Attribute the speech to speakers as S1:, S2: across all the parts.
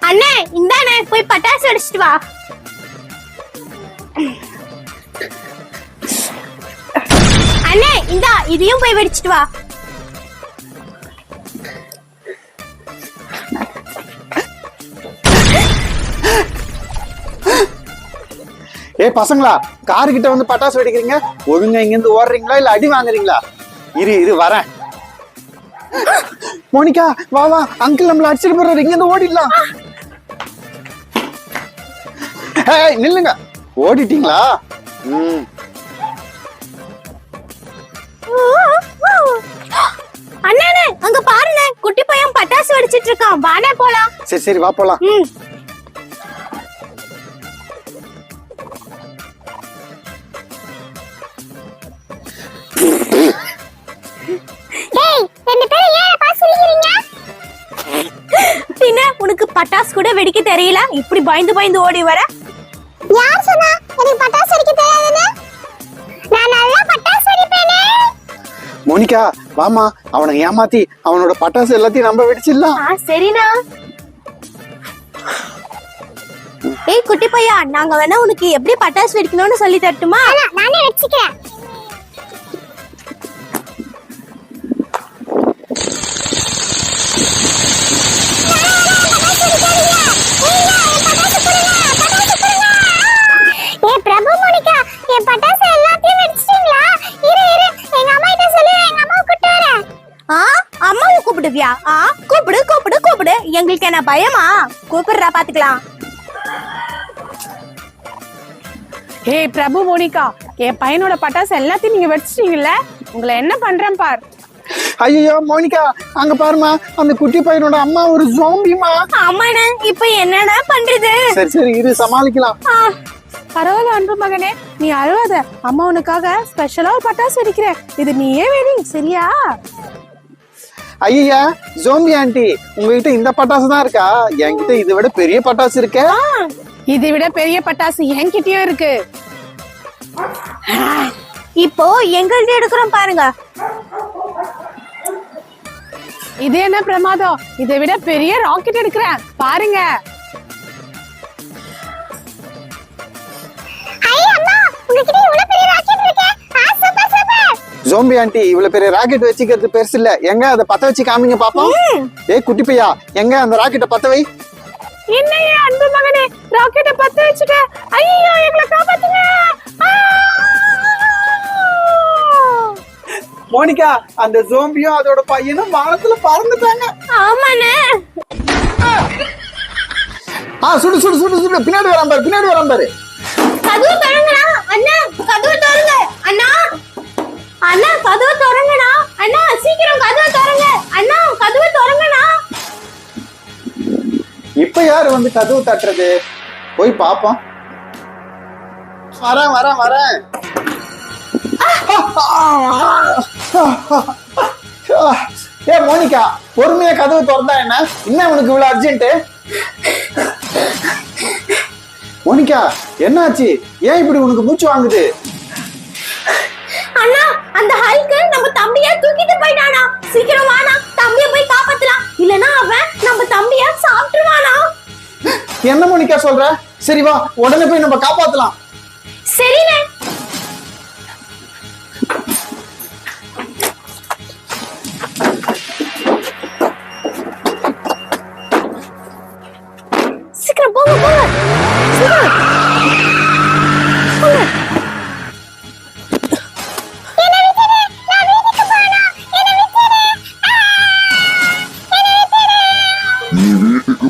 S1: அண்ணே இந்தானே போய் பட்டாசு அடிச்சிட்டு வா. அண்ணே இந்தா இதையும் போய் வெடிச்சிட்டு வா.
S2: ஏ பசங்களா, காரு கிட்ட வந்து பட்டாசு வெடிக்கிறீங்க, ஒழுங்கா இங்க இருந்து ஓடுறீங்களா இல்ல அடி வாங்குறீங்களா? இரு வரேன். மோனிகா வா வா, அங்கிள் நம்மள அடிச்சிட்டு போறாரு, இங்க இருந்து ஓடிடலாம். ஏய் நில்லுங்க, ஓடிட்டீங்களா?
S1: அண்ணானே அங்க பாருங்க, குட்டி பையன் பட்டாசு வெடிச்சிட்டு இருக்கான். வாடா போலாம்.
S2: சரி வா போலாம்.
S1: பின்ன உனக்கு பட்டாசு கூட வெடிக்க தெரியல, இப்படி பயந்து பயந்து ஓடி வர?
S3: யார் சொன்னா எனக்கு பட்டாசு வெடிக்க தெரியாதுன்னு? நான் நல்லா பட்டாசு வெடிப்பேனே.
S2: மோனிகா வாமா, அவனை ஏமாத்தி அவனோட பட்டாசு எல்லாத்தையும் நம்ம வெடிச்சிடலாம்.
S1: சரிண்ணா. ஏய் குட்டி பையா, நாங்க வேணா உனக்கு எப்படி பட்டாசு வெடிக்கணும்னு சொல்லி தரட்டுமா?
S3: நானே வெடிச்சுக்கிறேன்.
S1: கூப்பிடு கூப்பிடு கூப்பிடு, எங்களுக்கு என்ன பயமா? கூப்பிடுறா பாத்துக்கலாம்.
S4: ஏய் பிரபு, மோனிகா, என் பையனோட பட்டாசு எல்லாத்தையும் நீங்க வெடிச்சிட்டீங்கல்ல, உங்களை என்ன பண்றேன் பார்.
S2: ஐயோ மோனிகா, அங்க பாருமா, அந்த குட்டி பையனோட அம்மா ஒரு ஜோம்பிமா.
S1: ஆமாண்ணா, இப்ப என்னடா பண்றது?
S2: சரி இரு, சமாளிக்கலாம்.
S4: பரவாயில்ல அன்பு மகனே, நீ அழுவாத. அம்மா உனக்காக ஸ்பெஷலா ஒரு பட்டாசு வெடிக்கிறேன், இது நீயே வெடி, சரியா?
S2: ஐயா ஜோம்பி ஆண்டி, உங்ககிட்ட இந்த பட்டாசு தான் இருக்கா? என்கிட்ட இதை விட பெரிய பட்டாசு இருக்கு.
S4: இதை விட பெரிய பட்டாசு என்கிட்டயும் இருக்கு.
S1: இப்போ எங்கள்ட்ட எடுக்கிறோம் பாருங்க.
S4: இது என்ன பிரமாதம், இதை விட பெரிய ராக்கெட் எடுக்கிறேன் பாருங்க.
S2: ஜோம்பி ஆண்டி, இவ்வளவு பெரிய ராக்கெட் வச்சுக்கிறது பெருசு இல்ல, எங்க அதை பத்த வச்சு காமிங்க பாப்போம். ஏய் குட்டி பையா, எங்க அந்த ராக்கெட்டை பத்த வை.
S4: என்னையே அன்பு மகனே, ராக்கெட்டை பத்த வச்சுட்ட. ஐயோ எங்களை காப்பாத்துங்க.
S2: மோனிகா, அந்த ஜோம்பியும் அதோட பையனும் வானத்துல பறந்துட்டாங்க.
S1: ஆமாண்ணே.
S2: சுடு சுடு சுடு சுடு, பின்னாடி வராம பாரு, பின்னாடி வராம பாரு.
S1: கதவு திறங்கடா அண்ணா, கதவு திறங்க அண்ணா. அண்ணா கதவு திறங்கடா அண்ணா, சீக்கிரம் கதவு திறங்க அண்ணா, கதவு திறங்கடா.
S2: இப்ப யாரு வந்து கதவு தட்டுறது? போய் பாப்போம். வரேன் வரேன் வரேன். ஏ மோனிகா, பொறுமையா கதவு திறந்தா என்ன? இன்னும் உனக்கு இவ்வளவு அர்ஜென்ட்? மோனிகா என்னாச்சு? ஏன் இப்படி உனக்கு மூச்சு வாங்குது?
S1: அண்ணா, அந்த ஹல்க் நம்ம தம்பிய தூக்கிட்டு போயிட்டானா. சீக்கிரம் வானா, தம்பிய போய் காப்பாத்தலாம், இல்லனா அவன் நம்ம தம்பிய சாப்பிட்டுவானா.
S2: என்ன மோனிகா சொல்ற? சரி வா, உடனே போய் நம்ம காப்பாத்தலாம்.
S1: சரிண்ணே. சீக்கிரம் போங்க போங்க, சீக்கிரம் போங்க.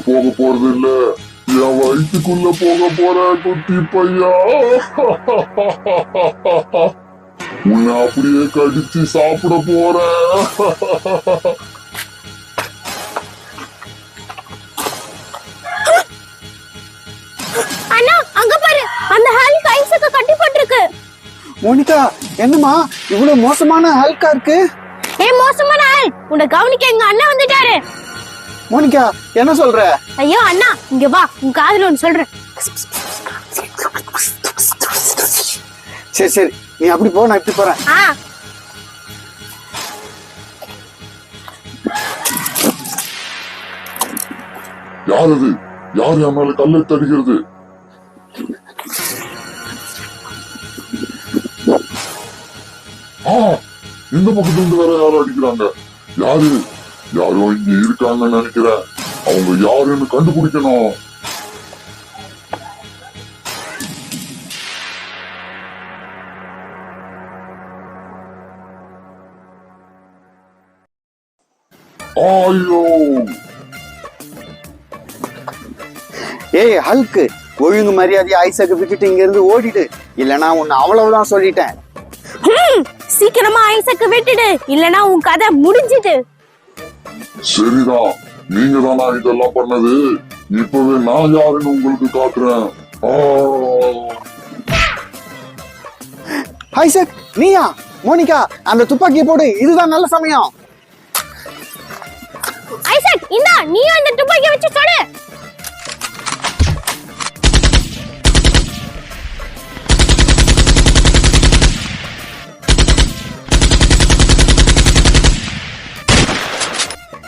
S5: போக போறது இல்ல, என் வயிற்றுக்குள்ள போக போற குட்டி பையா. உன்னை அப்படியே கடிச்சு சாப்பிட போற.
S1: அண்ணா அங்க பாரு, அந்த ஹல்க் ஐஸுக்கு கட்டிப்பட்டிருக்கு.
S2: மோனிகா என்னமா இவ்வளவு மோசமான ஹல்கா இருக்கு?
S1: மோசமான ஹல்க், உன்னை கவனிக்க எங்க அண்ணா வந்துட்டாரு.
S2: மோனிகா என்ன சொல்ற?
S1: ஐயோ அண்ணா, இங்க வா, உன் காதுல ஒன்னு சொல்றேன்.
S2: சரி நீ அப்படி போ, நான் இப்படி போறேன்.
S5: யார் அது? யார் என் மேல கல்லை தடுக்கிறது? இந்த பக்கத்துல இருந்து வேற யாரும் அடிக்கிறாங்க. யாரு? யாரோ இங்க இருக்காங்கன்னு நினைக்கிறேன். அவங்க யாருன்னு கண்டுபிடிக்கணும். ஐயோ!
S2: ஏய் ஹல்க், ஒழுங்கு மரியாதையா ஐசக் விட்டுட்டு இங்க இருந்து ஓடிடு, இல்லனா உன்னை அவ்வளவுதான் சொல்லிட்டேன்.
S1: சீக்கிரமா ஐசக்க விட்டுடு, இல்லனா உன் கதை முடிஞ்சிட்டு.
S5: சரிதான், நீங்க தானா இதெல்லாம் பண்ணது? இப்பவே நான் யாருன்னு உங்களுக்கு காட்டுறேன்.
S2: ஐசக், நீயா? மோனிகா, அந்த துப்பாக்கியை போடு, இதுதான் நல்ல சமயம்.
S1: ஐசக், இந்தா நீயும் இந்த துப்பாக்கியை வச்சு சுடு.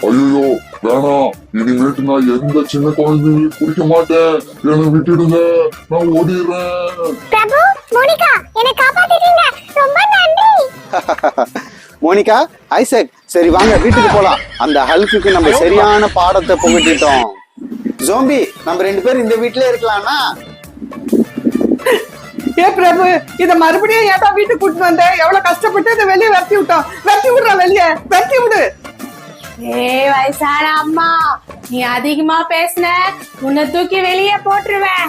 S5: ஐயோ வேணாம், இனிமேட்டு நான் எந்த சின்ன குழந்தையும் குடிக்க மாட்டேன். என்னை விட்டுடுங்க, நான் ஓடிடுறேன்.
S3: பிரபு, மோனிகா, என்னை காப்பாத்திட்டீங்க, ரொம்ப நன்றி.
S2: மோனிகா, ஐசக், சரி வாங்க வீட்டுக்கு போலாம். அந்த ஹல்குக்கு நம்ம சரியான பாடத்தை புகட்டிட்டோம். ஜோம்பி, நம்ம 2 பேரும் இந்த வீட்லயே இருக்கலாம்னா?
S6: ஏ பிரபு, இத மறுபடியும் ஏட்டா வீட்டுக்கு கூட்டிட்டு வந்த? எவ்வளவு கஷ்டப்பட்டு இதை வெளியே வெட்டி விட்டோம். வெட்டி விடுறா, வெளியே வெட்டி விடு.
S4: ஏய் வயசான அம்மா, நீ அதிகமா பேசுன, உன்னை தூக்கி வெளியே போட்டுருவேன்.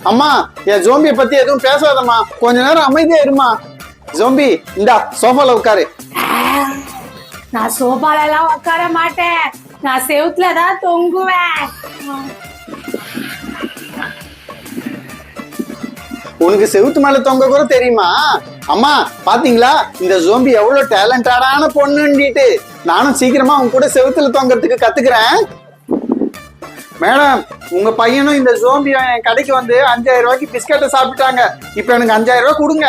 S2: அம்மா, என் ஜோம்பியை பத்தி எதுவும் பேசாதம்மா, கொஞ்ச நேரம் அமைதியா இருமா. ஜோம்பி, இந்தா சோஃபால உட்காரு.
S4: நான் சோபால எல்லாம் உட்கார மாட்டேன், நான் செவுத்துல தான் தொங்குவேன்.
S2: உனக்கு செவுத்து மேல தொங்க கூட தெரியுமா? அம்மா பாத்தீங்களா, இந்த ஜோம்பி எவ்வளவு டேலண்டடான பொண்ணுன்னுட்டு. நானும் சீக்கிரமா உங்க கூட செவுத்துல தொங்கறதுக்கு கத்துக்கிறேன். மேடம், உங்க பையனும் இந்த ஜோம்பியும் என் கடைக்கு வந்து 5000 ரூபாய்க்கு பிஸ்கட்டை சாப்பிட்டாங்க. இப்ப எனக்கு 5000 ரூபாய் கொடுங்க.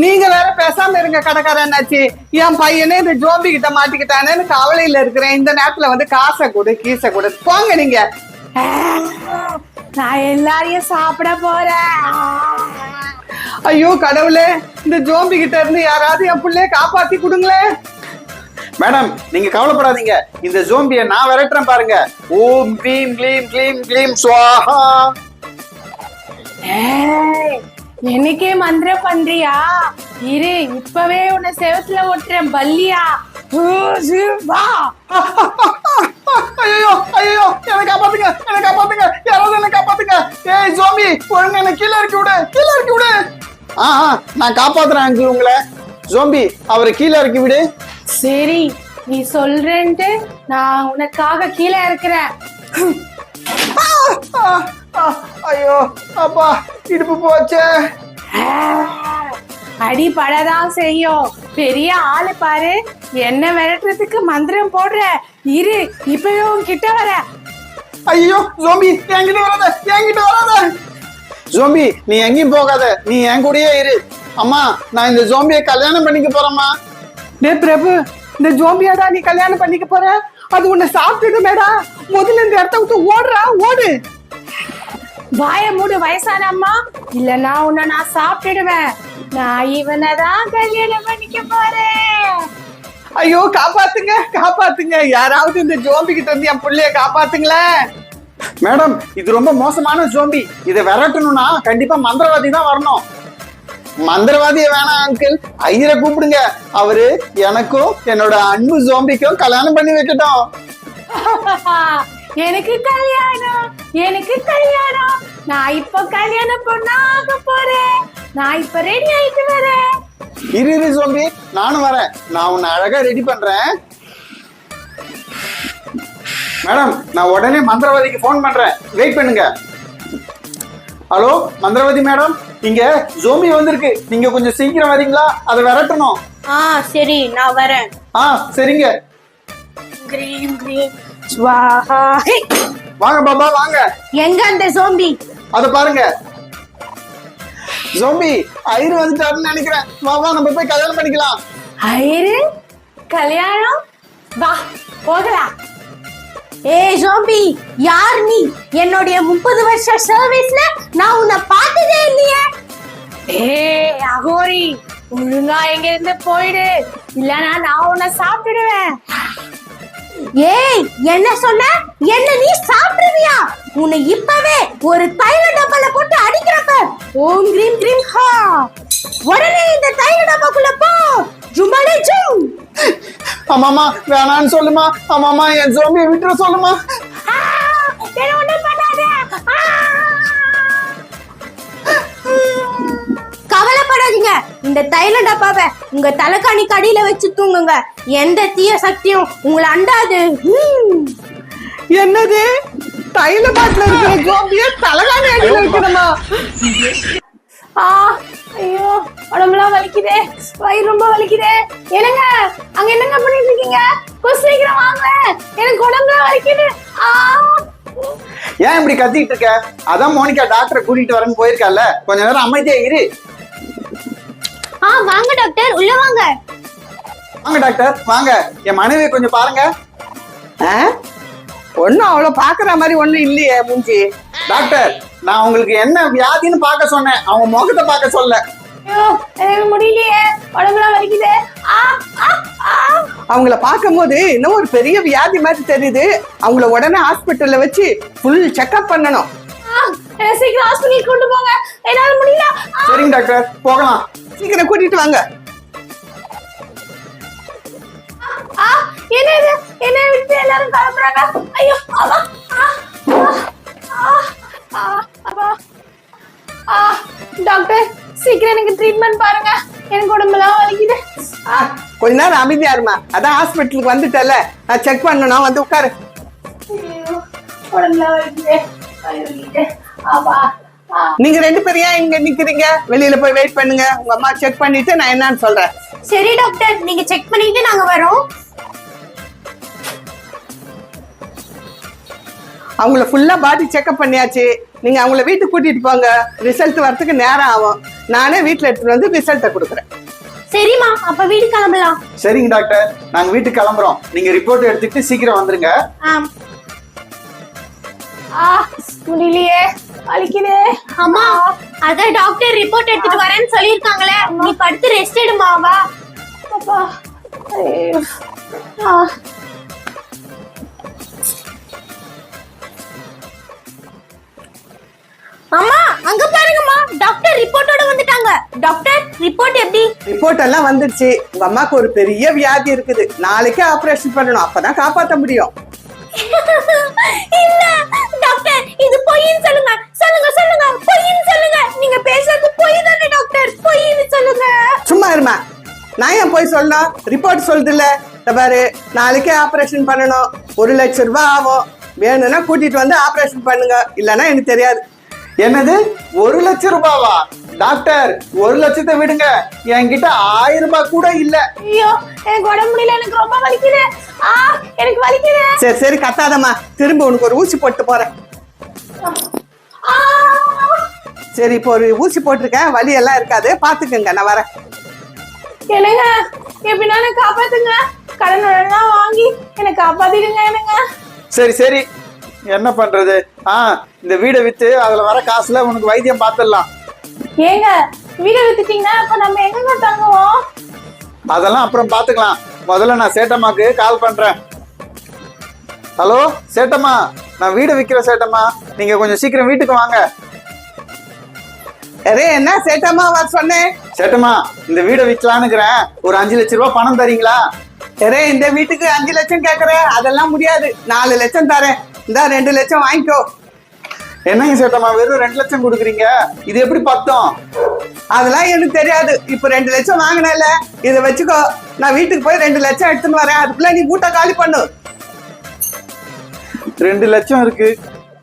S6: நீங்க வேற பேசாம இருங்க கடைக்காரன் என்னாச்சு. என் பையனே இந்த ஜோம்பி கிட்ட மாட்டிக்கிட்டானேன்னு கவலையில இருக்கிறேன். இந்த நேரத்துல வந்து காசை கொடு, கீசை கொடு, போங்க நீங்க.
S4: நான் எல்லாரையும் சாப்பிட போறேன்.
S6: ஐயோ கடவுளே, இந்த ஜோம்பி கிட்ட இருந்து யாராவது என் பிள்ளைய காப்பாத்தி கொடுங்களேன்.
S2: மேடம், நீங்க கவலைப்படாதீங்க, இந்த ஜோம்பியை நான் விரட்டுறேன் பாருங்க. ஓம் க்ளீம் க்ளீம் க்ளீம் க்ளீம் ஸ்வாஹா.
S4: எனக்கே மந்திரம் பண்றியா? இரு, இப்பவே உன்னை செவத்துல ஓட்டுறேன் பல்லியா. வா.
S6: ஐயோ ஐயோ, என்னை காப்பாத்துங்க, என்னை காப்பாத்துங்க, யாராவது என்னை காப்பாத்துங்க. ஏய் ஜோம்பி, ஒழுங்கா என்னை கீழே இறக்கி விடு, கீழே இறக்கி விடு.
S2: நான் காப்பாத்துறேன் அங்கிள் உங்களை. ஜோம்பி, அவரை கீழே இறக்கி விடு.
S4: சரி, நீ சொல்றேன்ட்டு நான் உனக்காக கீழே இருக்கிறேன்.
S6: ஐயோ அப்பா, இடுப்பு போச்சே.
S4: அடி படதான் செய்யும். பெரிய ஆளு பாரு, என்ன விரட்டுறதுக்கு மந்திரம் போடுற. இரு, இப்பவே உன்கிட்ட வர.
S6: ஐயோ ஜோம்பி, என்கிட்ட வராத, என்கிட்ட வராத.
S2: ஜோம்பி, நீ எங்கேயும் போகாத, நீ என் கூடயே இரு. அம்மா, நான் இந்த ஜோம்பியை கல்யாணம் பண்ணிக்க போறேம்மா.
S6: டே பிரபு, இந்த ஜோம்பியாடா நீ கல்யாணம் பண்ணிக்க போற? அது உன்னை சாப்பிட்டுடுமேடா. முதல்ல இந்த இடத்த விட்டு ஓடுறா, ஓடு.
S4: வாய மூடு வயசான அம்மா, இல்லன்னா உன்னை நான் சாப்பிட்டுடுவேன். நான் இவனைதான் கல்யாணம் பண்ணிக்க போறேன்.
S6: ஐயோ காப்பாத்துங்க, காப்பாத்துங்க, யாராவது இந்த ஜோம்பி கிட்ட இருந்து என் பிள்ளைய காப்பாத்துங்களேன்.
S2: மேடம், இது ரொம்ப மோசமான ஜோம்பி. இதை விரட்டணும்னா கண்டிப்பா மந்திரவாதி தான் வரணும். மந்திரவாதிய வேணாம் அங்கிள், ஐயரை கூப்பிடுங்க. அவரு எனக்கும் என்னோட அன்பு ஜோம்பிக்கும் கல்யாணம் பண்ணி வைக்கட்டும்.
S4: எனக்கு கல்யாணம், எனக்கு கல்யாணம். நான் இப்ப கல்யாணம் பண்ணாக போறேன். நான் இப்ப ரெடி ஆயிட்டு வரேன்.
S2: இரு ஜோம்பி, நானும் வரேன். நான் உன்னை அழகா ரெடி பண்றேன். மேடம், நான் உடனே மந்திரவாதிக்கு போன் பண்றேன், வெயிட் பண்ணுங்க. ஹலோ மந்திரவாதி மேடம், இங்க ஜோம்பி வந்திருக்கு. நீங்க கொஞ்சம் சீக்கிரம் வரீங்களா? அதை விரட்டணும்.
S1: சரி, நான் வரேன்.
S2: சரிங்க.
S1: கிரீம் கிரீம் ஸ்வாஹா.
S2: வாங்க பாபா, வாங்க.
S1: எங்க அந்த ஜோம்பி?
S2: அத பாருங்க. ஜோம்பி ஐயர் வந்துட்டாருன்னு நினைக்கிறேன். வா நம்ம போய் கல்யாணம் பண்ணிக்கலாம்.
S4: ஐயரு கல்யாணம், வா போகலாம்.
S1: ஏய் ஜோம்பி, யார் நீ? என்னுடைய 30 வருஷ சர்வீஸ்ல நான் உன்னை பார்த்ததே இல்லையே.
S4: ஏய் அகோரி, ஒழுங்கா எங்க இருந்து போயிடு, இல்லனா நான் உன்னை சாப்பிட்டுடுவேன்.
S1: ஏய், என்ன சொன்ன? என்ன நீ சாப்பிடுவியா? உன்னை இப்பவே ஒரு தைல டப்பால போட்டு அடிக்கிறப்ப ஓம் கிரீம் கிரீம் ஹா. உடனே இந்த தைல டப்பாக்குள்ள போ. ஜுமாலே ஜூம்.
S2: அம்மாமா வேணான்னு சொல்லுமா. அம்மாமா என் ஜோம்பியை விட்டுற சொல்லுமா.
S4: என்ன ஒண்ணும் பண்ணாத.
S1: கவலைப்படாதீங்க, இந்த தைல டப்பாவை உங்க தலைக்காணிக்கு அடியில வச்சு தூங்குங்க. எந்த தீய சக்தியும் உங்களை அண்டாது.
S6: என்னது தைல பாட்டில இருக்கிற ஜோம்பிய தலகாணி அடியில வைக்கணுமா?
S4: ஐயோ உடம்புலாம் வலிக்குதே, வயிறு ரொம்ப வலிக்குதே. என்னங்க அங்க என்னங்க பண்ணிட்டு இருக்கீங்க? கொஞ்சம் சீக்கிரம் வாங்க, எனக்கு உடம்புலாம் வலிக்குது.
S2: ஏன் இப்படி கத்திட்டு இருக்க? அதான் மோனிகா டாக்டரை கூட்டிட்டு வரேன்னு போயிருக்கால, கொஞ்ச நேரம் அமைதியா இரு.
S1: வாங்க டாக்டர், உள்ள வாங்க.
S2: வாங்க டாக்டர் வாங்க. என் மனைவியை கொஞ்சம் பாருங்க.
S6: ஒன்னும் அவ்வளவு பாக்குற மாதிரி ஒண்ணும் இல்லையே மூஞ்சி.
S2: டாக்டர், நான் உங்களுக்கு என்ன வியாதின்னு பார்க்க சொன்னேன், அவங்க முகத்தை பார்க்க சொல்ல.
S4: ஐயோ எனக்கு முடியலையே, உடம்புலாம் வலிக்குது.
S6: அவங்கள பார்க்கும் போது இன்னும் ஒரு பெரிய வியாதி மாதிரி தெரியுது. அவங்கள உடனே ஹாஸ்பிட்டல்ல வச்சு ஃபுல் செக்அப் பண்ணணும்.
S4: சீக்கிரம் ஹாஸ்பிட்டல் கொண்டு போங்க, என்னால முடியல.
S2: சரிங்க டாக்டர், போகலாம்.
S6: சீக்கிரம் கூட்டிட்டு வாங்க.
S4: என்ன இது? என்ன விட்டு எல்லாரும் கிளம்புறாங்க. ஐயோ அப்பா, டாக்டர் சீக்கிரம் எனக்கு ட்ரீட்மெண்ட் பாருங்க, எனக்கு உடம்புலாம் வலிக்குது.
S6: கொஞ்ச நேரம் அமைதியா இருமா. அதான் ஹாஸ்பிட்டலுக்கு வந்துட்டல, நான் செக் பண்ணணும். வந்து உட்காரு.
S4: ஐயோ உடம்புலாம் வலிக்குது, வலிக்குது. அப்பா
S6: நீங்க 2 பேரும் ஏன் இங்க நிக்கிறீங்க? வெளியில போய் வெயிட் பண்ணுங்க. உங்க அம்மா செக் பண்ணிட்டு நான் என்னன்னு சொல்றேன்.
S1: சரி டாக்டர், நீங்க செக் பண்ணிட்டு நாங்க வரோம்.
S6: அவங்கள ஃபுல்லா பாடி செக்அப் பண்ணியாச்சு. நீங்க அவங்கள வீட்டுக்கு கூட்டிட்டு போங்க. ரிசல்ட் வரதுக்கு நேரம் ஆகும். நானே வீட்டுல எடுத்துட்டு வந்து ரிசல்ட்டை கொடுக்குறேன்.
S1: சரிம்மா, அப்ப வீடு கிளம்பலாம்.
S2: சரிங்க டாக்டர், நாங்க வீட்டுக்கு கிளம்புறோம். நீங்க ரிப்போர்ட் எடுத்துட்டு சீக்கிரம் வந்துருங்க.
S4: முடியலையே, வலிக்குதே.
S1: அம்மா, அதான் டாக்டர் ரிப்போர்ட் எடுத்துட்டு வரேன்னு சொல்லிருக்காங்களே, நீ படுத்து ரெஸ்ட் எடுமா. வா.
S4: அப்பா ஐயோ.
S1: அம்மா, அங்க பாருங்கம்மா, டாக்டர் ரிப்போர்ட்டோட வந்துட்டாங்க. டாக்டர், ரிப்போர்ட் எப்படி?
S6: ரிப்போர்ட் எல்லாம் வந்துருச்சு. உங்க அம்மாக்கு ஒரு பெரிய வியாதி இருக்குது. நாளைக்கே ஆபரேஷன் பண்ணணும், அப்பதான் காப்பாற்ற முடியும்.
S1: இல்ல டாக்டர், இது பொய்ன்னு சொல்லுங்க. சொல்லுங்க சொல்லுங்க, பொய்ன்னு சொல்லுங்க. நீங்க பேசுறது பொய் தானே டாக்டர்? பொய்ன்னு சொல்லுங்க.
S6: சும்மா இருமா. நான் ஏன் போய் சொல்லணும்? ரிப்போர்ட் சொல்லுது இல்ல. பாரு, நாளைக்கே ஆபரேஷன் பண்ணணும். 1 லட்சம் ரூபாய் ஆகும். வேணும்னா கூட்டிட்டு வந்து ஆபரேஷன் பண்ணுங்க, இல்லன்னா எனக்கு தெரியாது.
S2: என்னது 1 லட்சம் ரூபாவா? டாக்டர், 1 லட்சத்தை விடுங்க, என்கிட்ட 1000 ரூபாய் கூட இல்ல.
S4: ஐயோ எனக்கு உடம்பு முடியல, எனக்கு ரொம்ப வலிக்குது. எனக்கு வலிக்குது.
S6: சரி சரி கத்தாதம்மா. திரும்ப உனக்கு ஒரு ஊசி போட்டு போறேன். சரி, இப்போ ஒரு ஊசி போட்டிருக்கேன். வலி எல்லாம் இருக்காது, பாத்துக்கங்க. நான் வரேன்.
S4: என்னங்க எப்படினாலும் காப்பாத்துங்க, கடன் உடனே வாங்கி என்னை காப்பாத்திடுங்க. என்னங்க
S2: சரி சரி, என்ன பண்றது? இந்த வீடை வித்து அதுல வர காசுல உனக்கு வைத்தியம் பார்த்துடலாம்.
S4: ஏங்க வீடை வித்துட்டீங்கன்னா அப்ப நம்ம எங்க தங்குவோம்?
S2: அதெல்லாம் அப்புறம் பாத்துக்கலாம். முதல்ல நான் சேட்டம்மாக்கு கால் பண்றேன். ஹலோ சேட்டம்மா, நான் வீடு விற்கிறேன் சேட்டம்மா, நீங்க கொஞ்சம் சீக்கிரம் வீட்டுக்கு வாங்க.
S6: அரே, என்ன சேட்டம்மா வர சொன்னேன்?
S2: சேட்டம்மா, இந்த வீடை விற்கலான்னுக்கிறேன், ஒரு 5 லட்சம் ரூபாய் பணம் தரீங்களா?
S6: அரே, இந்த வீட்டுக்கு 5 லட்சம் கேக்குறேன், அதெல்லாம் முடியாது. 4 லட்சம் தரேன். இந்த 2 லட்சம் வாங்கிக்கோ.
S2: என்னங்க சேட்டம்மா, வெறும் 2 லட்சம் கொடுக்குறீங்க? இது எப்படி பத்தம்?
S6: அதெல்லாம் எனக்கு தெரியாது. இப்ப 2 லட்சம் வாங்கினல, இதை வச்சுக்கோ. நான் வீட்டுக்கு போய் 2 லட்சம் எடுத்துன்னு வரேன். அதுக்குள்ள நீ மூட்டை காலி பண்ணு.
S2: 2 லட்சம் இருக்கு,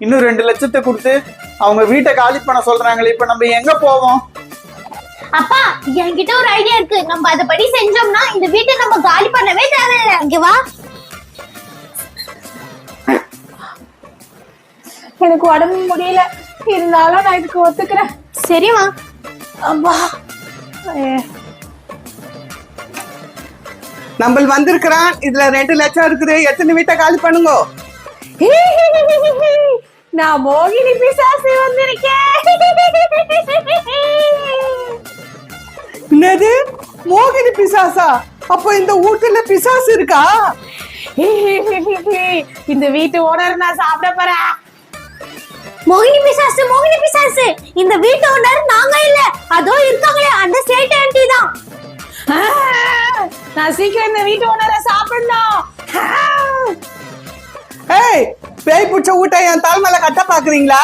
S2: இன்னும் 2 லட்சத்தை கொடுத்து அவங்க வீட்டை காலி பண்ண சொல்றாங்களே, இப்ப நம்ம எங்க போவோம்?
S1: அப்பா, என்கிட்ட ஒரு ஐடியா இருக்கு. நம்ம அதபடி செஞ்சோம்னா இந்த வீட்டை நம்ம காலி பண்ணவே தேவையில்லை. இங்க வா.
S4: எனக்கு உடம்பு முடியல, இருந்தாலும் நான் இதுக்கு ஒத்துக்கிறேன்.
S1: சரிம்மா.
S4: அப்பா
S6: நம்ம வந்திருக்கிறான். இதுல 2 லட்சம் இருக்குது. எத்தனை வீட்டை காலி பண்ணுங்க?
S4: நான் மோகினி பிசாசு வந்திருக்கேன்.
S6: என்னது மோகினி பிசாசா? அப்போ இந்த வீட்டுல பிசாசு இருக்கா?
S4: இந்த வீட்டு ஓனர் நான் சாப்பிட போறேன்.
S1: மோகினி பிசாசு இந்த வீட்டு ஓனர் நாங்க இல்ல, அதோ இருக்காங்களே அந்த சேட்டு ஆண்டி தான்.
S4: நான் சீக்கிரம் இந்த வீட்டு ஓனரை சாப்பிடணும்.
S6: ஏய், பேய் பிடிச்ச வீட்டை என் தலை மேல கட்ட பாக்குறீங்களா?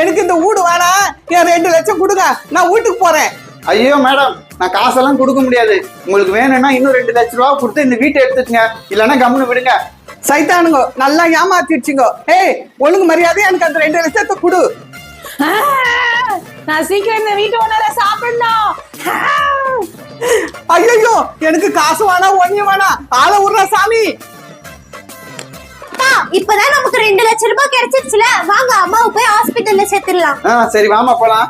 S6: எனக்கு இந்த வீடு வேணாம், என் 2 லட்சம் கொடுங்க, நான் வீட்டுக்கு போறேன்.
S2: ஐயோ மேடம், நான் காசெல்லாம் கொடுக்க முடியாது. உங்களுக்கு வேணும்னா இன்னும் 2 லட்ச ரூபா கொடுத்து இந்த வீட்டை எடுத்துக்கங்க, இல்லைன்னா கம்முன்னு விடுங்க.
S6: சைத்தானுங்க நல்லா ஏமாத்திடுச்சுங்க. ஏய், ஒழுங்கு மரியாதை எனக்கு அந்த 2 லட்சத்தை கொடு.
S4: நான் சீக்கிரம் இந்த வீட்டு ஓனரை சாப்பிடணும்.
S6: ஐயோ, எனக்கு காசு வேணாம், ஒன்னியும் வேணாம், ஆளை விடுறா சாமி.
S1: இப்பதான் நமக்கு 2 லட்சம் ரூபாய் கிடைச்சிருச்சுல, வாங்க அம்மாவை போய் ஹாஸ்பிட்டல்ல சேர்த்துடலாம்.
S2: சரி வாமா போலாம்.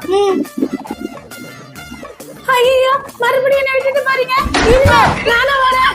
S4: ஐயோ, மறுபடியும் என்ன விட்டுட்டு பாருங்க. இல்ல, நானும் வரேன்.